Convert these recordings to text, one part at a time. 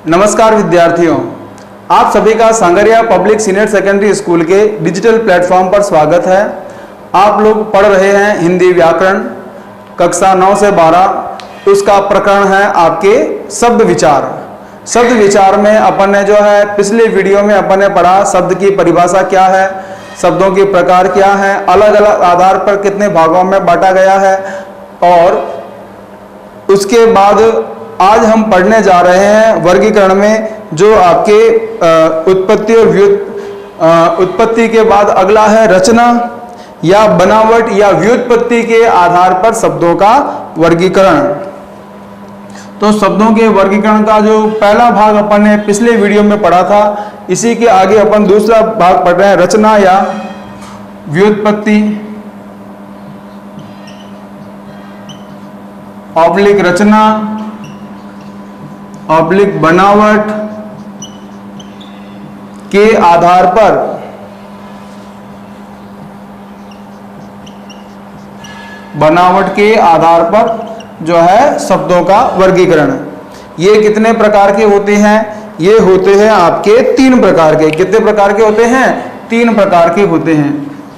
नमस्कार विद्यार्थियों, आप सभी का sangria public senior secondary school के डिजिटल प्लेटफॉर्म पर स्वागत है। आप लोग पढ़ रहे हैं हिंदी व्याकरण कक्षा 9 से 12। उसका प्रकरण है आपके शब्द विचार। शब्द विचार में अपन ने जो है पिछले वीडियो में अपन ने पढ़ा शब्द की परिभाषा क्या है, शब्दों के प्रकार क्या है, अलग अलग आधार पर कितने भागों में बांटा गया है। और उसके बाद आज हम पढ़ने जा रहे हैं वर्गीकरण में जो आपके उत्पत्ति और उत्पत्ति के बाद अगला है रचना या बनावट या व्युत्पत्ति के आधार पर शब्दों का वर्गीकरण। तो शब्दों के वर्गीकरण का जो पहला भाग अपन ने पिछले वीडियो में पढ़ा था, इसी के आगे अपन दूसरा भाग पढ़ रहे हैं, रचना या व्युत्पत्ति ऑब्लिक रचना ऑब्लिक बनावट के आधार पर जो है शब्दों का वर्गीकरण। ये कितने प्रकार के होते हैं? ये होते हैं आपके 3 प्रकार के। कितने प्रकार के होते हैं? 3 प्रकार के होते हैं।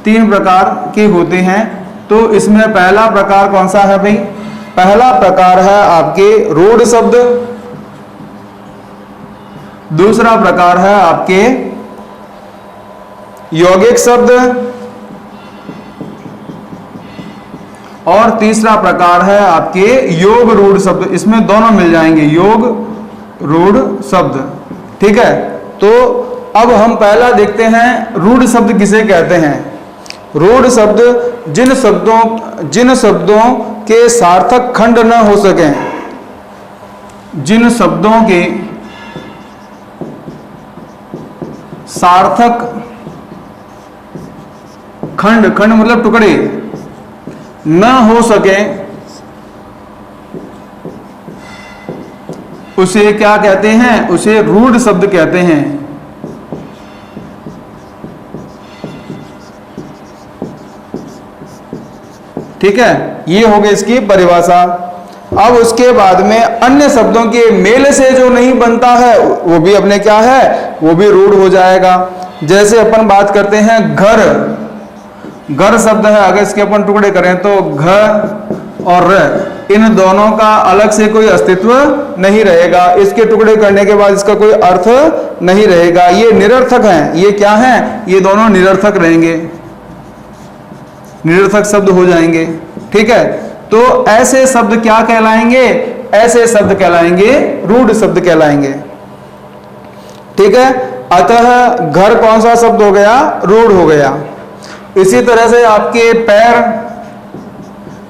3 प्रकार के होते हैं। तो इसमें पहला प्रकार कौन सा है भाई? पहला प्रकार है आपके रूढ़ शब्द, दूसरा प्रकार है आपके यौगिक शब्द और तीसरा प्रकार है आपके योग रूढ़ शब्द। इसमें दोनों मिल जाएंगे, योग रूढ़ शब्द। ठीक है, तो अब हम पहला देखते हैं रूढ़ शब्द किसे कहते हैं। रूढ़ शब्द जिन शब्दों के सार्थक खंड न हो सके, जिन शब्दों के सार्थक खंड मतलब टुकड़े न हो सके, उसे क्या कहते हैं? उसे रूढ़ शब्द कहते हैं। ठीक है, ये हो गई इसकी परिभाषा। अब उसके बाद में अन्य शब्दों के मेल से जो नहीं बनता है वो भी अपने क्या है, वो भी रूढ़ हो जाएगा। जैसे अपन बात करते हैं घर शब्द है, अगर इसके अपन टुकड़े करें तो घ और र, इन दोनों का अलग से कोई अस्तित्व नहीं रहेगा। इसके टुकड़े करने के बाद इसका कोई अर्थ नहीं रहेगा। ये निरर्थक हैं। ये क्या हैं? ये दोनों निरर्थक रहेंगे, निरर्थक शब्द हो जाएंगे। ठीक है, तो ऐसे शब्द क्या कहलाएंगे? ऐसे शब्द कहलाएंगे रूढ़ शब्द कहलाएंगे। ठीक है, अतः घर कौन सा शब्द हो गया? रूढ़ हो गया। इसी तरह से आपके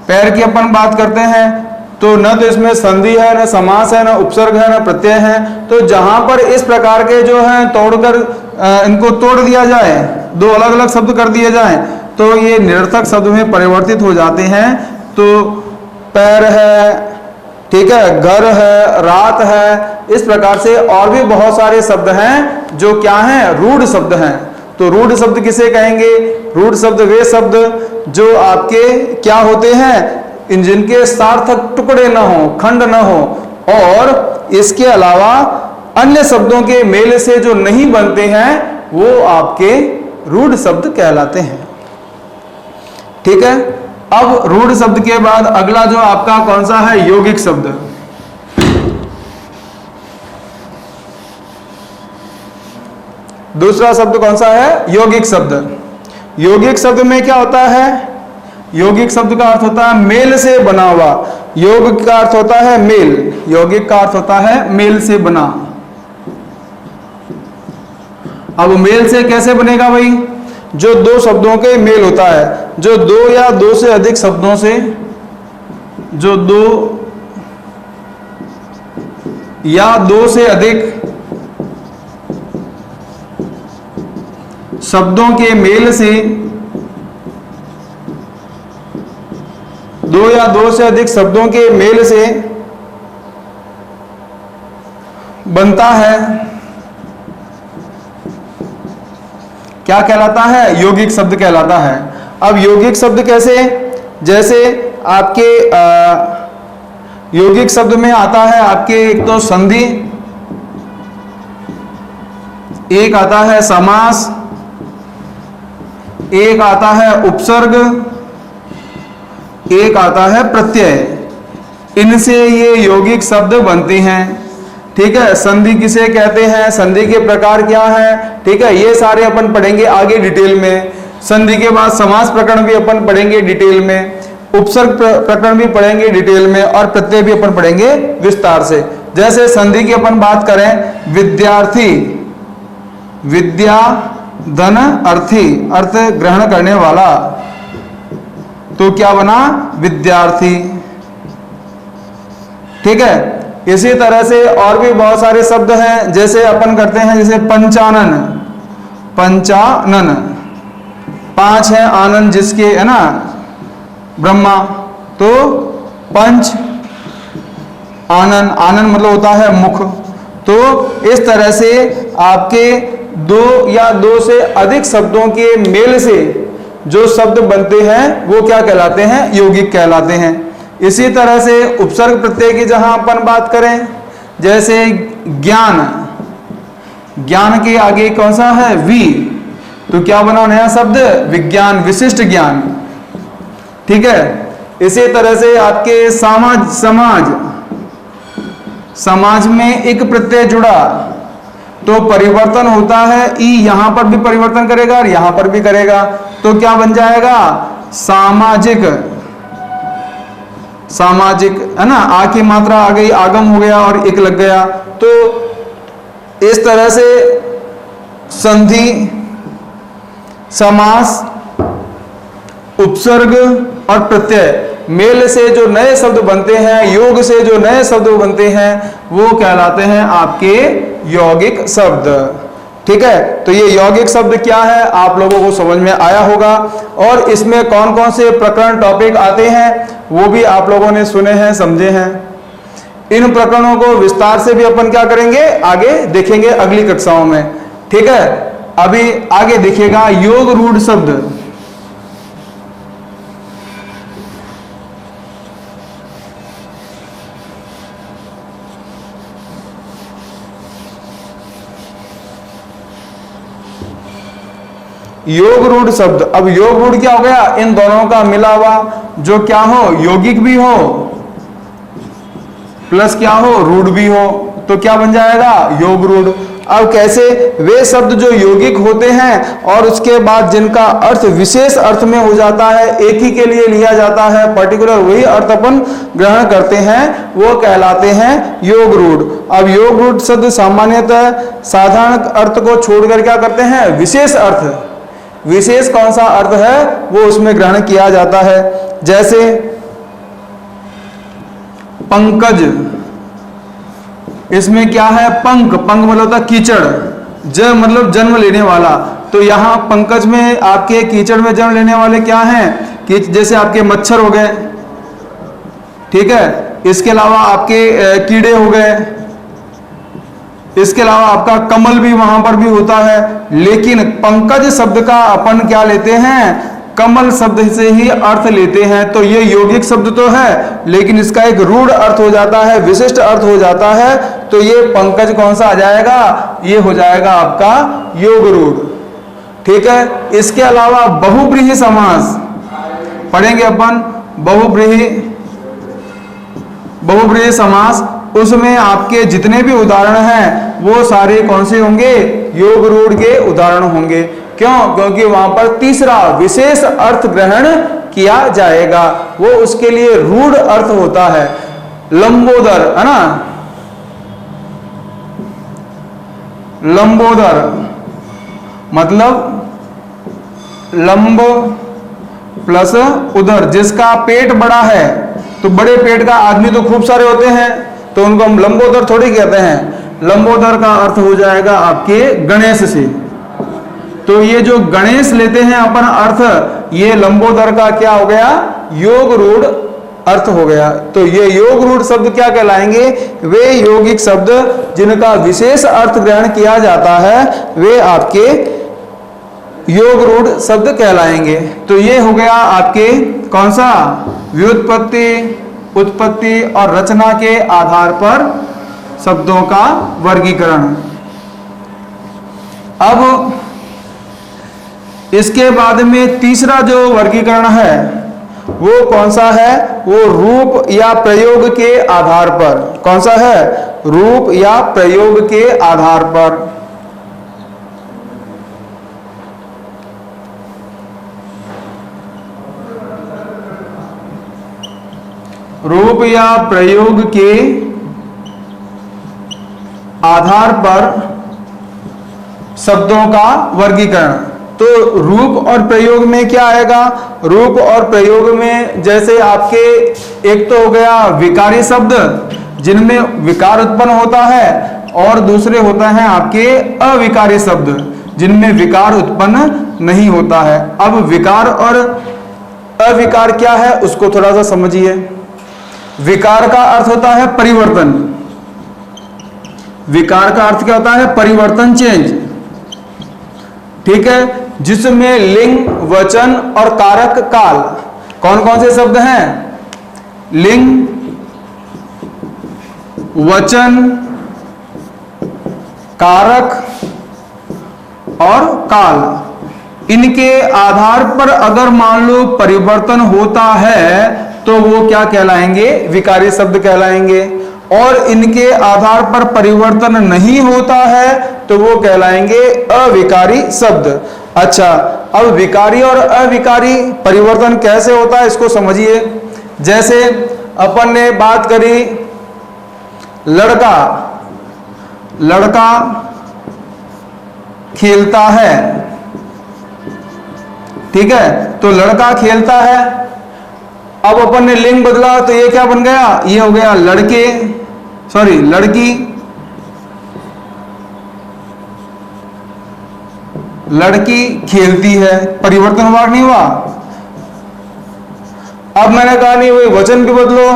पैर की अपन बात करते हैं तो न तो इसमें संधि है, न समास है, न उपसर्ग है, न प्रत्यय है। तो जहां पर इस प्रकार के जो है तोड़कर इनको तोड़ दिया जाए, 2 अलग अलग शब्द कर दिए जाए, तो ये निरर्थक शब्द में परिवर्तित हो जाते हैं। तो पैर है, ठीक है, घर है, रात है, इस प्रकार से और भी बहुत सारे शब्द हैं जो क्या हैं? रूढ़ शब्द हैं। तो रूढ़ शब्द किसे कहेंगे? रूढ़ शब्द वे शब्द जो आपके क्या होते हैं? जिनके सार्थक टुकड़े न हो, खंड न हो, और इसके अलावा अन्य शब्दों के मेल से जो नहीं बनते हैं वो आपके रूढ़ शब्द कहलाते हैं। ठीक है, अब रूढ़ शब्द के बाद अगला जो आपका कौन सा है? यौगिक शब्द। दूसरा शब्द कौन सा है? यौगिक शब्द। यौगिक शब्द में क्या होता है? यौगिक शब्द का अर्थ होता है मेल से बना हुआ। योग का अर्थ होता है मेल, यौगिक का अर्थ होता है मेल से बना। अब मेल से कैसे बनेगा भाई? जो 2 शब्दों के मेल होता है, जो 2 या 2 से अधिक शब्दों से, जो 2 या 2 से अधिक शब्दों के मेल से, 2 या 2 से अधिक शब्दों के मेल से बनता है, क्या कहलाता है? यौगिक शब्द कहलाता है। अब यौगिक शब्द कैसे? जैसे आपके यौगिक शब्द में आता है आपके एक तो संधि, एक आता है समास, एक आता है उपसर्ग, एक आता है प्रत्यय। इनसे ये यौगिक शब्द बनते हैं। ठीक है, संधि किसे कहते हैं, संधि के प्रकार क्या है, ठीक है, ये सारे अपन पढ़ेंगे आगे डिटेल में। संधि के बाद समास प्रकरण भी अपन पढ़ेंगे डिटेल में, उपसर्ग प्रकरण भी पढ़ेंगे डिटेल में, और प्रत्यय भी अपन पढ़ेंगे विस्तार से। जैसे संधि की अपन बात करें, विद्यार्थी, विद्या धन अर्थी, अर्थ ग्रहण करने वाला, तो क्या बना, विद्यार्थी। ठीक है, इसी तरह से और भी बहुत सारे शब्द हैं, जैसे अपन करते हैं, जैसे पंचानन, पंचानन, पांच है आनंद जिसके, है ना, ब्रह्मा, तो पंच आनंद, आनंद मतलब होता है मुख। तो इस तरह से आपके दो या दो से अधिक शब्दों के मेल से जो शब्द बनते हैं वो क्या कहलाते हैं, यौगिक कहलाते हैं। इसी तरह से उपसर्ग प्रत्यय की जहां अपन बात करें, जैसे ज्ञान, ज्ञान के आगे कौन सा है, वी, तो क्या बना नया शब्द, विज्ञान, विशिष्ट ज्ञान। ठीक है, इसी तरह से आपके समाज, समाज, समाज में एक प्रत्यय जुड़ा तो परिवर्तन होता है, ई यहां पर भी परिवर्तन करेगा और यहां पर भी करेगा, तो क्या बन जाएगा, सामाजिक, सामाजिक, है ना, आ की मात्रा आ गई, आगम हो गया और एक लग गया। तो इस तरह से संधि, समास, उपसर्ग और प्रत्यय मेल से जो नए शब्द बनते हैं, योग से जो नए शब्द बनते हैं, वो कहलाते हैं आपके यौगिक शब्द। ठीक है, तो ये यौगिक शब्द क्या है आप लोगों को समझ में आया होगा, और इसमें कौन कौन से प्रकरण टॉपिक आते हैं वो भी आप लोगों ने सुने हैं, समझे हैं। इन प्रकरणों को विस्तार से भी अपन क्या करेंगे, आगे देखेंगे अगली कक्षाओं में। ठीक है, अभी आगे देखिएगा योग रूढ़ शब्द। योग रूढ़ शब्द, अब योग रूढ़ क्या हो गया, इन दोनों का मिला हुआ जो क्या हो, यौगिक भी हो प्लस क्या हो, रूढ़ भी हो, तो क्या बन जाएगा, योग रूढ़। अब कैसे, वे शब्द जो यौगिक होते हैं और उसके बाद जिनका अर्थ विशेष अर्थ में हो जाता है, एक ही के लिए लिया जाता है, पर्टिकुलर वही अर्थ अपन ग्रहण करते हैं, वो कहलाते हैं योग रूढ़। अब योग रूढ़ शब्द सामान्यतः साधारण अर्थ को छोड़कर क्या करते हैं, विशेष अर्थ, विशेष कौन सा अर्थ है वो उसमें ग्रहण किया जाता है। जैसे पंकज, इसमें क्या है, पंक, पंक मतलब होता कीचड़, ज मतलब जन्म लेने वाला, तो यहां पंकज में आपके कीचड़ में जन्म लेने वाले क्या हैं, कि जैसे आपके मच्छर हो गए, ठीक है, इसके अलावा आपके कीड़े हो गए, इसके अलावा आपका कमल भी वहां पर भी होता है। लेकिन पंकज शब्द का अपन क्या लेते हैं, कमल शब्द से ही अर्थ लेते हैं। तो ये यौगिक शब्द तो है लेकिन इसका एक रूढ़ अर्थ हो जाता है, विशिष्ट अर्थ हो जाता है, तो ये पंकज कौन सा आ जाएगा, ये हो जाएगा आपका योग रूढ़। ठीक है, इसके अलावा बहुब्रीहि समास पढ़ेंगे अपन, बहुब्रीहि समास, उसमें आपके जितने भी उदाहरण हैं वो सारे कौन से होंगे, योग रूढ़ के उदाहरण होंगे। क्यों, क्योंकि वहां पर तीसरा विशेष अर्थ ग्रहण किया जाएगा, वो उसके लिए रूढ़ अर्थ होता है। लंबोदर, है ना, लंबोदर मतलब लंब प्लस उदर, जिसका पेट बड़ा है, तो बड़े पेट का आदमी तो खूब सारे होते हैं, तो उनको हम लंबोदर थोड़ी कहते हैं। लंबोदर का अर्थ हो जाएगा आपके गणेश से, तो ये जो गणेश लेते हैं अपन अर्थ, ये लंबोदर का क्या हो गया, योग रूढ़ अर्थ हो गया। तो ये योग रूढ़ शब्द क्या कहलाएंगे, वे यौगिक शब्द जिनका विशेष अर्थ ग्रहण किया जाता है, वे आपके योग रूढ़ शब्द कहलाएंगे। तो ये हो गया आपके कौन सा, व्युत्पत्ति, उत्पत्ति और रचना के आधार पर शब्दों का वर्गीकरण। अब इसके बाद में तीसरा जो वर्गीकरण है वो कौन सा है? वो रूप या प्रयोग के आधार पर। कौन सा है? रूप या प्रयोग के आधार पर। रूप या प्रयोग के आधार पर शब्दों का वर्गीकरण। तो रूप और प्रयोग में क्या आएगा? रूप और प्रयोग में जैसे आपके एक तो हो गया विकारी शब्द जिनमें विकार उत्पन्न होता है, और दूसरे होता है आपके अविकारी शब्द जिनमें विकार उत्पन्न नहीं होता है। अब विकार और अविकार क्या है उसको थोड़ा सा समझिए। विकार का अर्थ होता है परिवर्तन। विकार का अर्थ क्या होता है? परिवर्तन, चेंज। ठीक है, जिसमें लिंग, वचन और कारक, काल। कौन कौन से शब्द हैं? लिंग, वचन, कारक और काल। इनके आधार पर अगर मान लो परिवर्तन होता है तो वो क्या कहलाएंगे? विकारी शब्द कहलाएंगे। और इनके आधार पर परिवर्तन नहीं होता है तो वो कहलाएंगे अविकारी शब्द। अच्छा, अब विकारी और अविकारी परिवर्तन कैसे होता है इसको समझिए। जैसे अपन ने बात करी लड़का, लड़का खेलता है। ठीक है, तो लड़का खेलता है। अब अपन ने लिंग बदला तो ये क्या बन गया? ये हो गया लड़के, सॉरी लड़की। लड़की खेलती है, परिवर्तन हुआ नहीं हुआ? अब मैंने कहा नहीं वही वचन भी बदलो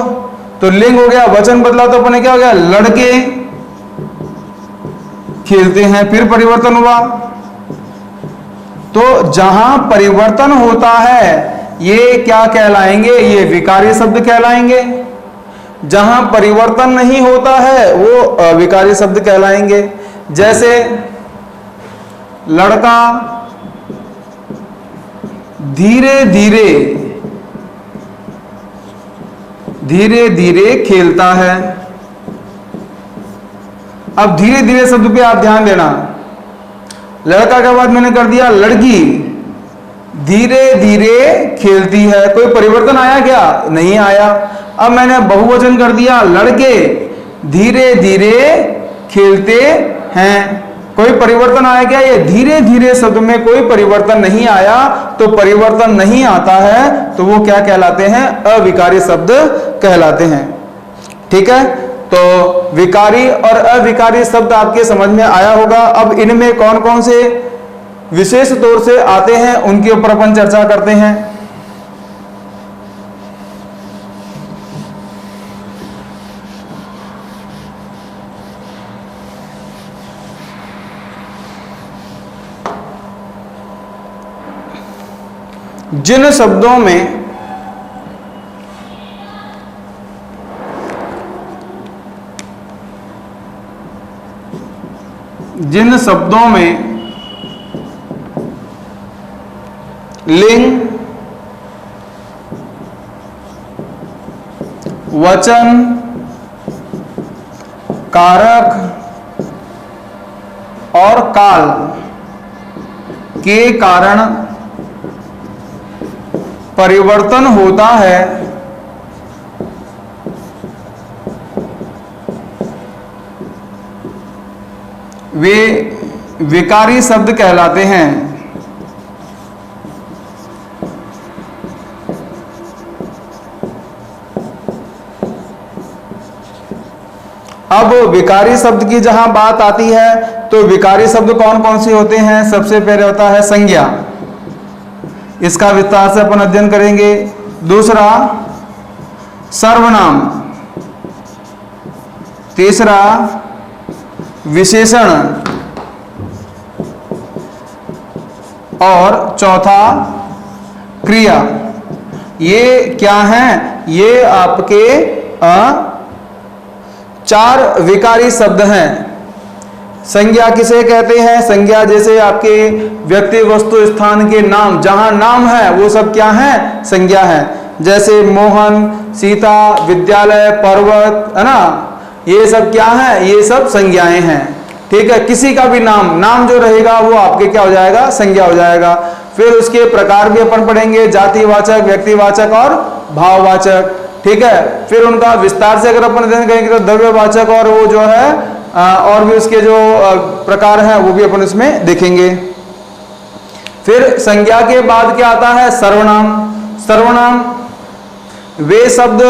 तो लिंग हो गया, वचन बदला तो अपन ने क्या हो गया? लड़के खेलते हैं, फिर परिवर्तन हुआ। तो जहां परिवर्तन होता है ये क्या कहलाएंगे? ये विकारी शब्द कहलाएंगे। जहां परिवर्तन नहीं होता है वो अविकारी शब्द कहलाएंगे। जैसे लड़का धीरे धीरे, धीरे धीरे खेलता है। अब धीरे धीरे शब्द पे आप ध्यान देना। लड़का के बाद मैंने कर दिया लड़की धीरे धीरे खेलती है। कोई परिवर्तन आया क्या? नहीं आया। अब मैंने बहुवचन कर दिया लड़के धीरे धीरे खेलते हैं। कोई परिवर्तन आया क्या? ये धीरे धीरे शब्द में कोई परिवर्तन नहीं आया। तो परिवर्तन नहीं आता है तो वो क्या कहलाते हैं? अविकारी शब्द कहलाते हैं। ठीक है, तो विकारी और अविकारी शब्द आपके समझ में आया होगा। अब इनमें कौन कौन से विशेष तौर से आते हैं उनके ऊपर अपन चर्चा करते हैं। जिन शब्दों में लिंग, वचन, कारक और काल के कारण परिवर्तन होता है वे विकारी शब्द कहलाते हैं। अब विकारी शब्द की जहां बात आती है तो विकारी शब्द कौन कौन से होते हैं? सबसे पहले होता है संज्ञा, इसका विस्तार से अपन अध्ययन करेंगे। दूसरा सर्वनाम, तीसरा विशेषण और चौथा क्रिया। ये क्या हैं? ये आपके 4 विकारी शब्द हैं। संज्ञा किसे कहते हैं? संज्ञा जैसे आपके व्यक्ति वस्तु स्थान के नाम, जहां नाम है वो सब क्या है? संज्ञा है। जैसे मोहन, सीता, विद्यालय, पर्वत, है ना, ये सब क्या है? ये सब संज्ञाएं हैं। ठीक है, किसी का भी नाम जो रहेगा वो आपके क्या हो जाएगा? संज्ञा हो जाएगा। फिर उसके प्रकार भी अपन पढ़ेंगे, जातिवाचक, व्यक्तिवाचक और भाववाचक। ठीक है, फिर उनका विस्तार से अगर अपन अध्ययन करेंगे तो द्रव्यवाचक और वो जो है और भी उसके जो प्रकार हैं वो भी अपन इसमें देखेंगे। फिर संज्ञा के बाद क्या आता है? सर्वनाम। सर्वनाम वे शब्द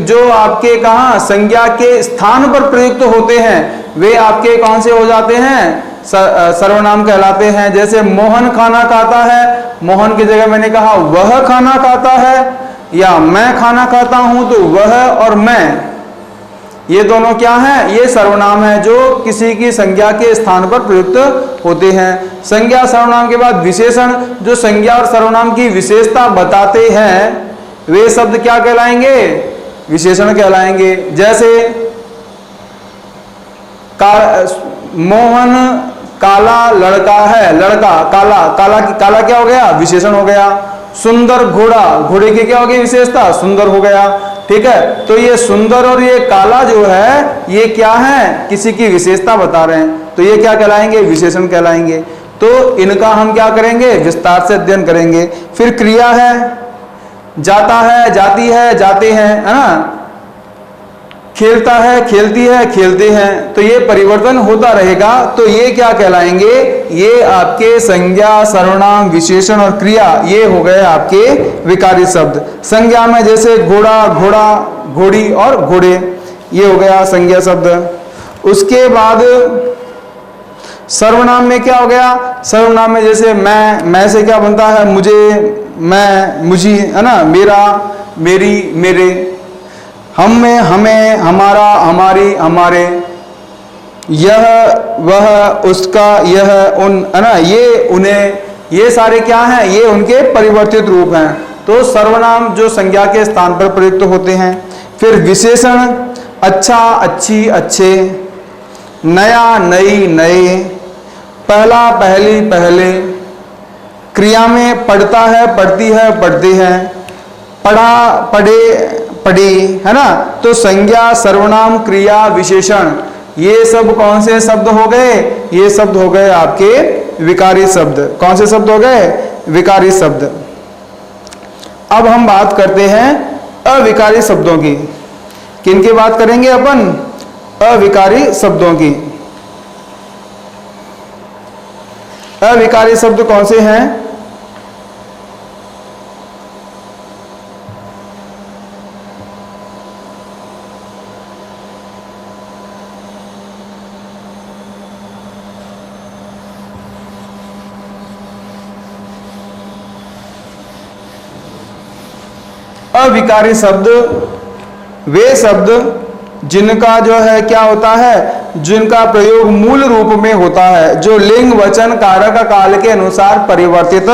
जो आपके कहाँ संज्ञा के स्थान पर प्रयुक्त होते हैं वे आपके कौन से हो जाते हैं? सर्वनाम कहलाते हैं। जैसे मोहन खाना खाता है, मोहन की जगह मैंने कहा वह खाना खाता है, या मैं खाना खाता हूं तो वह और मैं, ये दोनों क्या हैं? ये सर्वनाम है जो किसी की संज्ञा के स्थान पर प्रयुक्त होते हैं। संज्ञा सर्वनाम के बाद विशेषण, जो संज्ञा और सर्वनाम की विशेषता बताते हैं वे शब्द क्या कहलाएंगे? विशेषण कहलाएंगे। जैसे मोहन काला लड़का है, लड़का काला, काला क्या हो गया? विशेषण हो गया। सुंदर घोड़ा, घोड़े की क्या हो गई? विशेषता, सुंदर हो गया। ठीक है, तो ये सुंदर और ये काला जो है ये क्या है? किसी की विशेषता बता रहे हैं, तो ये क्या कहलाएंगे? विशेषण कहलाएंगे। तो इनका हम क्या करेंगे? विस्तार से अध्ययन करेंगे। फिर क्रिया है, जाता है, जाती है, जाते हैं, है ना, खेलता है, खेलती है, खेलते हैं, तो ये परिवर्तन होता रहेगा। तो ये क्या कहलाएंगे? ये आपके संज्ञा, सर्वनाम, विशेषण और क्रिया, ये हो गए आपके विकारी शब्द। संज्ञा में जैसे घोड़ा, घोड़ा, घोड़ी और घोड़े, ये हो गया संज्ञा शब्द। उसके बाद सर्वनाम में क्या हो गया? सर्वनाम में जैसे मैं से क्या बनता है? मुझे, मैं, मुझी, है ना, मेरा, मेरी, मेरे, हम में, हमें, हमारा, हमारी, हमारे, यह, वह, उसका, यह, उन, है ना, ये, उन्हें, ये सारे क्या हैं? ये उनके परिवर्तित रूप हैं। तो सर्वनाम जो संज्ञा के स्थान पर प्रयुक्त होते हैं। फिर विशेषण, अच्छा, अच्छी, अच्छे, नया, नई, नए, पहला, पहली, पहले, क्रिया में पढ़ता है, पढ़ती है, पढ़ते हैं, पढ़ा, पढ़े, पढ़ी, है ना। तो संज्ञा, सर्वनाम, क्रिया, विशेषण, ये सब कौन से शब्द हो गए? ये शब्द हो गए आपके विकारी शब्द। कौन से शब्द हो गए? विकारी शब्द। अब हम बात करते हैं अविकारी शब्दों की। किनकी बात करेंगे अपन? अविकारी शब्दों की। अविकारी शब्द कौन से हैं? अविकारी शब्द वे शब्द जिनका जो है क्या होता है? जिनका प्रयोग मूल रूप में होता है, जो लिंग, वचन, कारक, काल के अनुसार परिवर्तित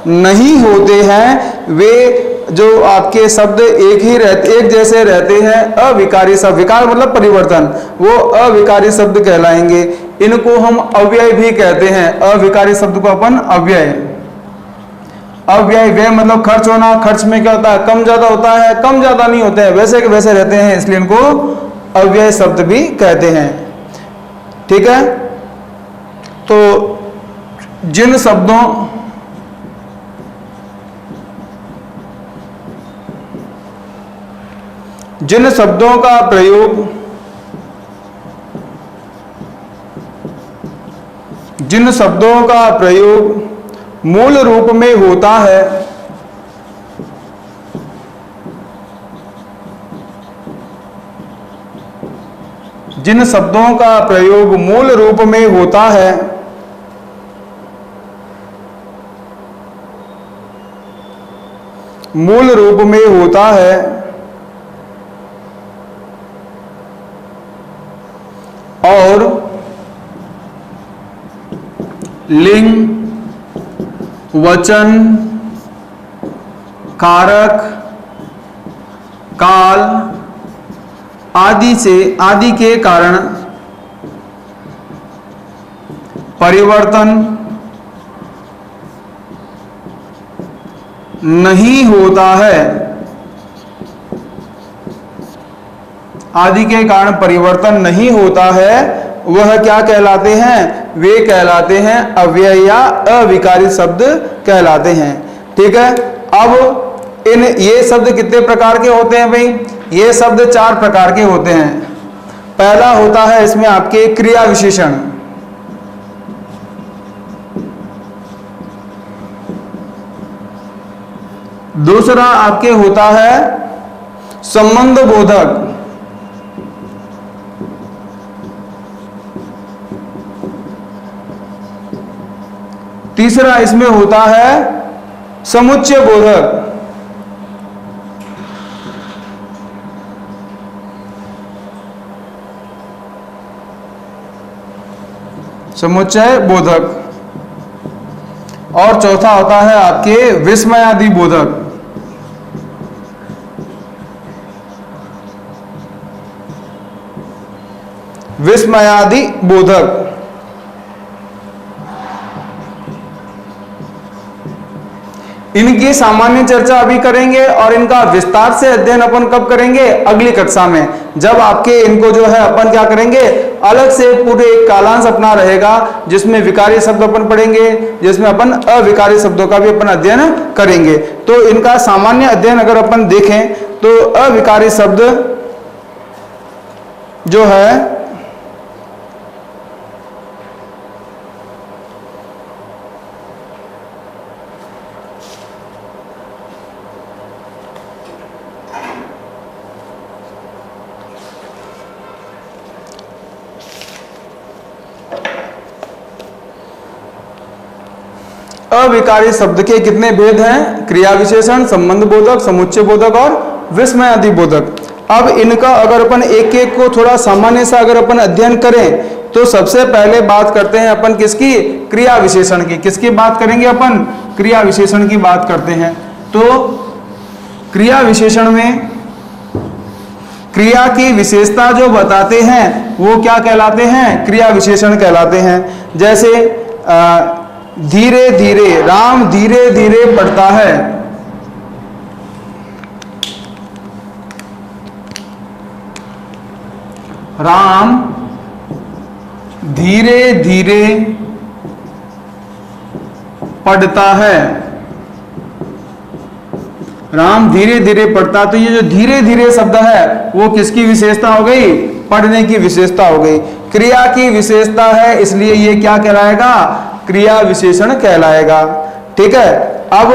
नहीं होते हैं, वे जो आपके शब्द एक जैसे रहते हैं, अविकारी शब्द। विकार मतलब परिवर्तन, वो अविकारी शब्द कहलाएंगे। इनको हम अव्यय भी कहते हैं। अविकारी शब्द को अपन अव्यय, अव्यय, व्यय मतलब खर्च होना। खर्च में क्या होता है? कम ज्यादा होता है, कम ज्यादा नहीं होते हैं, वैसे के वैसे रहते हैं, इसलिए इनको अव्यय शब्द भी कहते हैं। ठीक है, तो जिन शब्दों का प्रयोग मूल रूप में होता है, जिन शब्दों का प्रयोग मूल रूप में होता है, मूल रूप में होता है और लिंग, वचन, कारक, काल आदि के कारण परिवर्तन नहीं होता है आदि के कारण परिवर्तन नहीं होता है, वह क्या कहलाते हैं? वे कहलाते हैं अव्यय या अविकारी शब्द कहलाते हैं। ठीक है, अब ये शब्द कितने प्रकार के होते हैं भाई? ये शब्द 4 प्रकार के होते हैं। पहला होता है इसमें आपके क्रिया विशेषण, दूसरा आपके होता है संबंध बोधक, तीसरा इसमें होता है समुच्चय बोधक, समुच्चय बोधक, और चौथा होता है आपके विस्मयादि बोधक। विस्मयादि बोधक इनकी सामान्य चर्चा अभी करेंगे और इनका विस्तार से अध्ययन अपन कब करेंगे? अगली कक्षा में, जब आपके इनको जो है अपन क्या करेंगे, अलग से पूरे एक कालांश अपना रहेगा जिसमें विकारी शब्द अपन पढ़ेंगे, जिसमें अपन अविकारी शब्दों का भी अपन अध्ययन करेंगे। तो इनका सामान्य अध्ययन अगर अपन देखें तो अविकारी शब्द जो है अविकारी शब्द के कितने भेद हैं? क्रिया विशेषण, संबंध बोधक, समुच्चय बोधक और विस्मयादि बोधक। अब इनका अगर अपन एक एक को थोड़ा सामान्य सा अगर अपन अध्ययन करें तो सबसे पहले बात करते हैं अपन किसकी? क्रिया विशेषण की। किसकी बात करेंगे अपन? क्रिया विशेषण की बात करते हैं। तो क्रिया विशेषण में क्रिया की विशेषता जो बताते हैं वो क्या कहलाते हैं? क्रिया विशेषण कहलाते हैं। जैसे धीरे धीरे, राम धीरे धीरे पढ़ता है। राम धीरे धीरे पढ़ता है। राम धीरे धीरे पढ़ता, तो ये जो धीरे धीरे शब्द है वो किसकी विशेषता हो गई? पढ़ने की विशेषता हो गई। क्रिया की विशेषता है, इसलिए ये क्या कहलाएगा? क्रिया विशेषण कहलाएगा। ठीक है, अब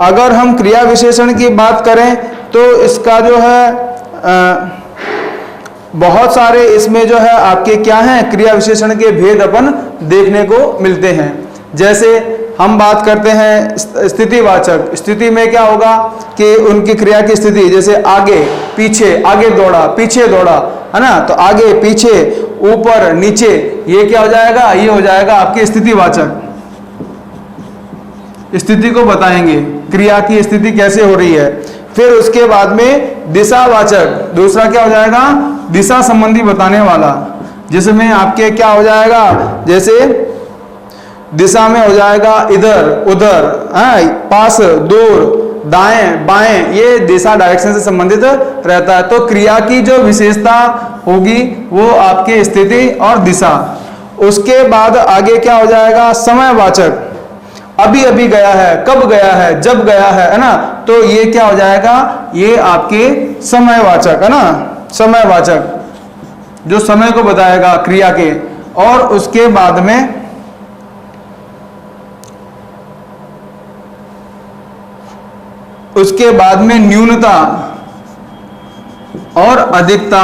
अगर हम क्रिया विशेषण की बात करें तो इसका जो है बहुत सारे इसमें जो है आपके क्या हैं? क्रिया विशेषण के भेद अपन देखने को मिलते हैं। जैसे हम बात करते हैं स्थितिवाचक। स्थिति में क्या होगा कि उनकी क्रिया की स्थिति, जैसे आगे पीछे, आगे दौड़ा पीछे दौड़ा, है ना, तो आगे पीछे ऊपर नीचे, ये क्या हो जाएगा? ये हो जाएगा आपके स्थितिवाचक। स्थिति को बताएंगे, क्रिया की स्थिति कैसे हो रही है। फिर उसके बाद में दिशावाचक, दूसरा क्या हो जाएगा? दिशा संबंधी बताने वाला, जिसमें आपके क्या हो जाएगा? जैसे दिशा में हो जाएगा इधर उधर, पास दूर, दाएं बाएं, ये दिशा डायरेक्शन से संबंधित रहता है। तो क्रिया की जो विशेषता होगी वो आपके स्थिति और दिशा। उसके बाद आगे क्या हो जाएगा? समयवाचक, अभी अभी गया है, कब गया है, जब गया है ना, तो ये क्या हो जाएगा? ये आपके समयवाचक है ना, समयवाचक जो समय को बताएगा क्रिया के। और उसके बाद में न्यूनता और अधिकता,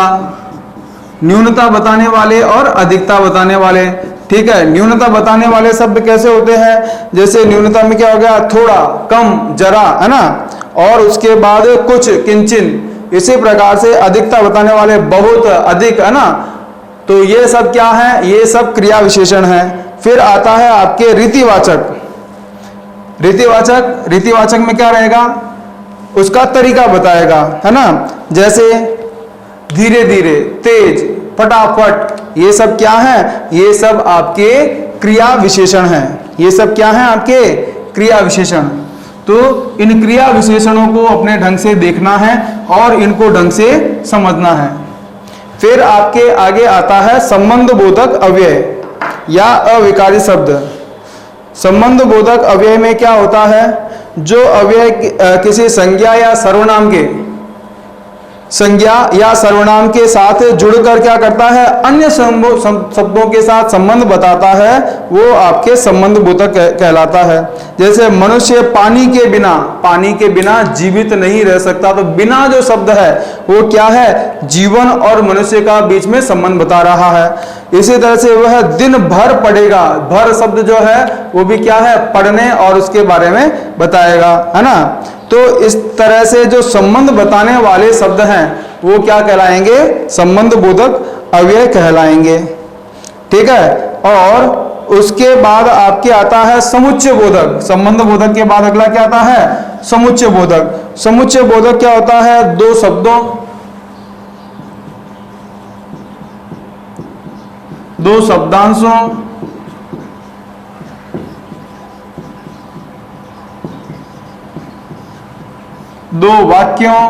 न्यूनता बताने वाले और अधिकता बताने वाले। ठीक है, न्यूनता बताने वाले शब्द कैसे होते हैं? जैसे न्यूनता में क्या हो गया? थोड़ा, कम, जरा, है ना, और उसके बाद कुछ, किंचिन। इसी प्रकार से अधिकता बताने वाले बहुत, अधिक, है ना। तो ये सब क्या है? ये सब क्रिया विशेषण है। फिर आता है आपके रीतिवाचक। रीतिवाचक में क्या रहेगा? उसका तरीका बताएगा, है ना। जैसे धीरे धीरे, तेज, फटाफट, ये सब क्या है? ये सब आपके क्रिया विशेषण हैं। ये सब क्या हैं? आपके क्रिया विशेषण। तो इन क्रिया विशेषणों को अपने ढंग से देखना है और इनको ढंग से समझना है। फिर आपके आगे आता है संबंध बोधक अव्यय या अविकारी शब्द। संबंध बोधक अव्यय में क्या होता है? जो अव्यय किसी संज्ञा या सर्वनाम के साथ जुड़कर क्या करता है? अन्य शब्दों के साथ संबंध बताता है, वो आपके संबंध बोधक कहलाता है। जैसे मनुष्य पानी के बिना जीवित नहीं रह सकता। तो बिना जो शब्द है वो क्या है? जीवन और मनुष्य का बीच में संबंध बता रहा है। इसी तरह से वह दिन भर पढ़ेगा। भर शब्द जो है वो भी क्या है? पढ़ने और उसके बारे में बताएगा, है ना। तो इस तरह से जो संबंध बताने वाले शब्द हैं वो क्या कहलाएंगे? संबंध बोधक अव्यय कहलाएंगे। ठीक है। और उसके बाद आपके आता है समुच्चय बोधक। संबंध बोधक के बाद अगला क्या आता है? समुच्चय बोधक। समुच्चय बोधक क्या होता है? दो शब्दों, दो शब्दांशों, दो वाक्यों,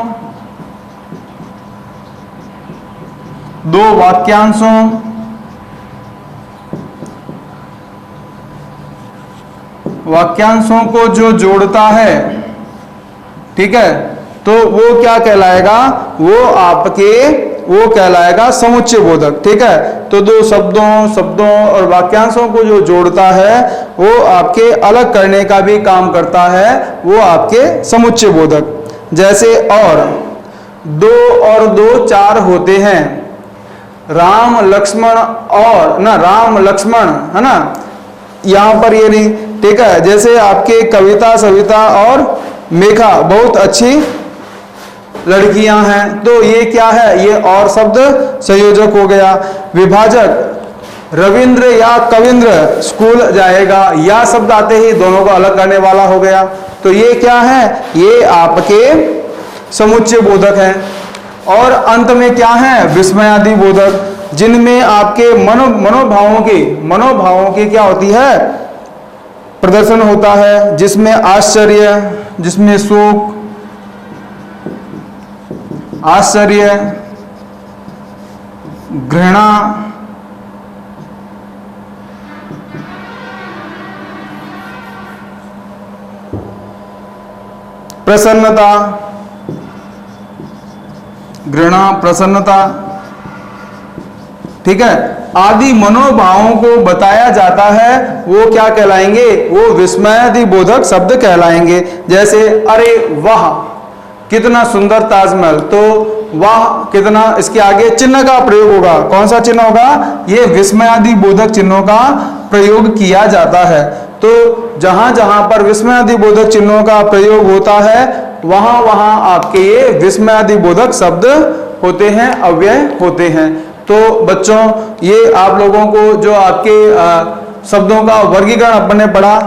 दो वाक्यांशों, वाक्यांशों को जो जोड़ता है, ठीक है, तो वो क्या कहलाएगा? वो कहलाएगा समुच्चय बोधक। ठीक है। तो दो शब्दों और वाक्यांशों को जो जोड़ता है वो आपके अलग करने का भी काम करता है, वो आपके समुच्चय बोधक। जैसे और दो चार होते हैं। राम लक्ष्मण और ना, राम लक्ष्मण, है ना, यहां पर ये नहीं। ठीक है। जैसे आपके कविता, सविता और मेघा बहुत अच्छी लड़कियां हैं। तो ये क्या है? ये और शब्द संयोजक हो गया। विभाजक रविंद्र या कविंद्र स्कूल जाएगा, या शब्द आते ही दोनों को अलग करने वाला हो गया। तो ये क्या है? ये आपके समुच्चय बोधक हैं। और अंत में क्या है? विस्मयादि बोधक, जिनमें आपके मनोभावों की क्या होती है? प्रदर्शन होता है। जिसमें आश्चर्य, जिसमें शोक, आश्चर्य, घृणा, प्रसन्नता, प्रसन्नता, ठीक है, आदि मनोभावों को बताया जाता है, वो क्या कहलाएंगे? वो विस्मयादि बोधक शब्द कहलाएंगे। जैसे अरे वाह कितना सुंदर ताजमहल, तो वाह कितना, इसके आगे चिन्ह का प्रयोग होगा। कौन सा चिन्ह होगा? ये विस्मयादि बोधक चिन्हों का प्रयोग किया जाता है। तो जहां जहां पर विस्मयादि बोधक चिन्हों का प्रयोग होता है वहां वहां आपके ये विस्मयादि बोधक शब्द होते हैं, अव्यय होते हैं। तो बच्चों, ये आप लोगों को जो आपके शब्दों का वर्गीकरण अपन ने पढ़ा,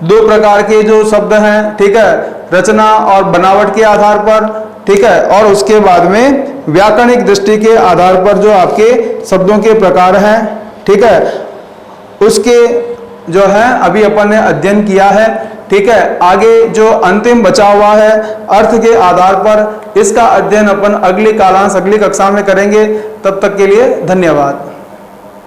दो प्रकार के जो शब्द हैं, ठीक है, रचना और बनावट के आधार पर, ठीक है, और उसके बाद में व्याकरणिक दृष्टि के आधार पर जो आपके शब्दों के प्रकार हैं, ठीक है, उसके जो है अभी अपन ने अध्ययन किया है। ठीक है। आगे जो अंतिम बचा हुआ है अर्थ के आधार पर, इसका अध्ययन अपन अगली कालांश, अगली कक्षा में करेंगे। तब तक के लिए धन्यवाद।